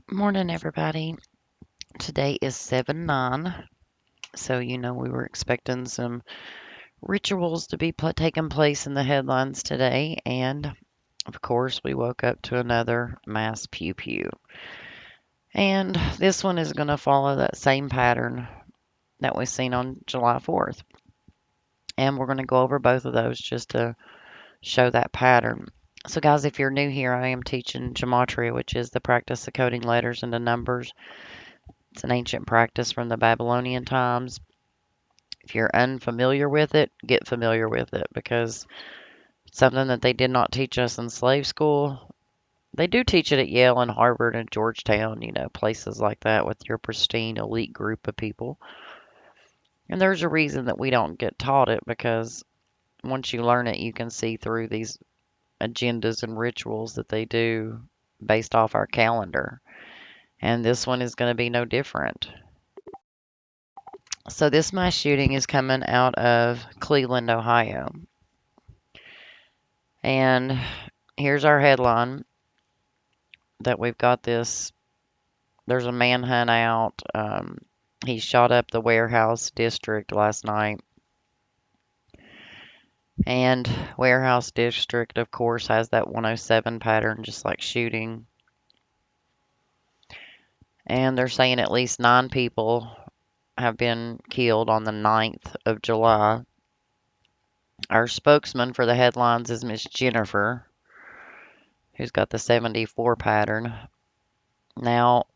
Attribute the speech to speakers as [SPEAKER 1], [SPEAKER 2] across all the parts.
[SPEAKER 1] Morning, everybody. Today is 7/9, so we were expecting some rituals to be taking place in the headlines today, and of course, we woke up to another mass pew pew. And this one is going to follow that same pattern that we've seen on July 4th. And we're going to go over both of those just to show that pattern. So, guys, if you're new here, I am teaching Gematria, which is the practice of coding letters into numbers. It's an ancient practice from the Babylonian times. If you're unfamiliar with it, get familiar with it because it's something that they did not teach us in slave school. They do teach it at Yale and Harvard and Georgetown, places like that with your pristine elite group of people. And there's a reason that we don't get taught it because once you learn it, you can see through these agendas and rituals that they do based off our calendar. And this one is going to be no different. So this mass shooting is coming out of Cleveland, Ohio. And here's our headline that we've got this. There's a manhunt out. He shot up the warehouse district last night. And warehouse district, of course, has that 107 pattern, just like shooting. And they're saying at least 9 people have been killed on the 9th of July. Our spokesman for the headlines is Miss Jennifer, who's got the 74 pattern. Now,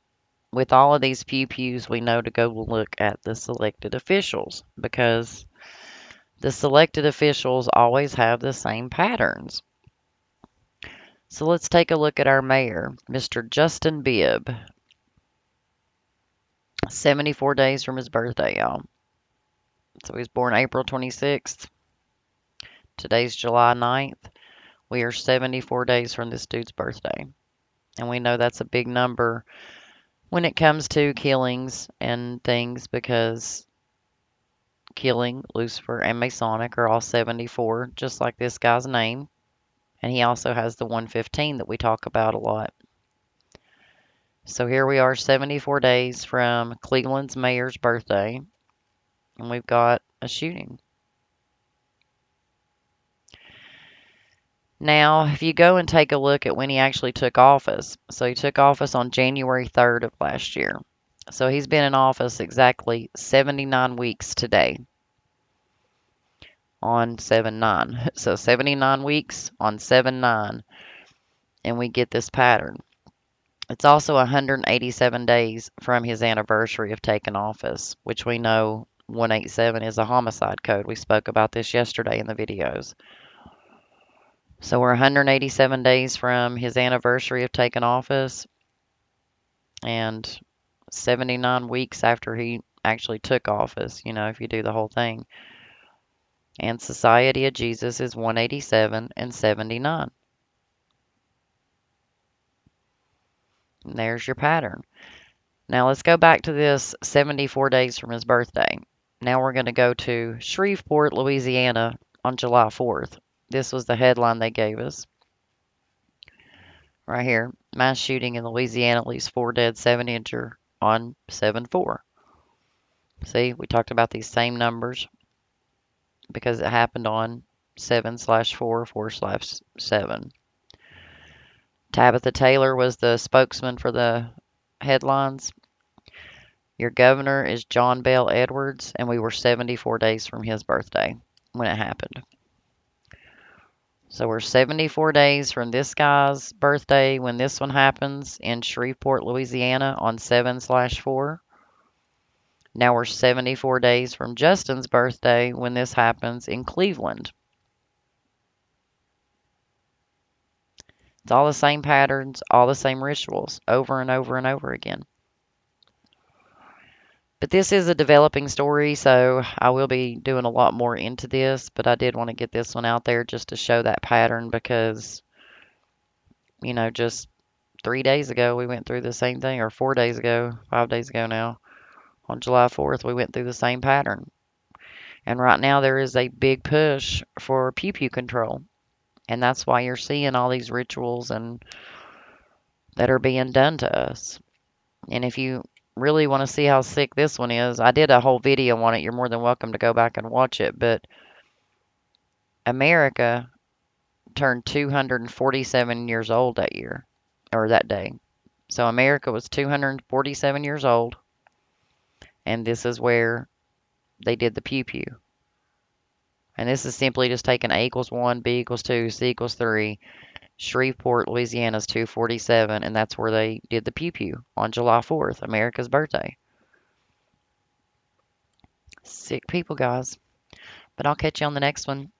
[SPEAKER 1] with all of these pew pews, we know to go look at the selected officials because the selected officials always have the same patterns. So let's take a look at our mayor, Mr. Justin Bibb. 74 days from his birthday, y'all. So he's born April 26th. Today's July 9th. We are 74 days from this dude's birthday. And we know that's a big number when it comes to killings and things because Killing, Lucifer, and Masonic are all 74, just like this guy's name. And he also has the 115 that we talk about a lot. So here we are 74 days from Cleveland's mayor's birthday, and we've got a shooting. Now, if you go and take a look at when he actually took office, so he took office on January 3rd of last year. So he's been in office exactly 79 weeks today on 7/9. So 79 weeks on 7/9, and we get this pattern. It's also 187 days from his anniversary of taking office, which we know 187 is a homicide code. We spoke about this yesterday in the videos. So we're 187 days from his anniversary of taking office and 79 weeks after he actually took office, if you do the whole thing. And Society of Jesus is 187 and 79. And there's your pattern. Now let's go back to this 74 days from his birthday. Now we're going to go to Shreveport, Louisiana on July 4th. This was the headline they gave us. Right here. Mass shooting in Louisiana leaves 4 dead, 7 injured on 7/4. See, we talked about these same numbers because it happened on 7/4, 4/7. Tabitha Taylor was the spokesman for the headlines. Your governor is John Bell Edwards, and we were 74 days from his birthday when it happened. So we're 74 days from this guy's birthday when this one happens in Shreveport, Louisiana on 7/4. Now we're 74 days from Justin's birthday when this happens in Cleveland. It's all the same patterns, all the same rituals, over and over and over again. But this is a developing story, so I will be doing a lot more into this, but I did want to get this one out there just to show that pattern because, just 3 days ago we went through the same thing, or 4 days ago, 5 days ago now, on July 4th, we went through the same pattern. And right now there is a big push for pew pew control. And that's why you're seeing all these rituals and that are being done to us. And if you really want to see how sick this one is, I did a whole video on it. You're more than welcome to go back and watch it. But America turned 247 years old that year, or that day. So America was 247 years old, and this is where they did the Pew Pew. And this is simply just taking A equals 1, B equals 2, C equals 3. Shreveport, Louisiana is 247, and that's where they did the Pew Pew on July 4th, America's birthday. Sick people, guys. But I'll catch you on the next one.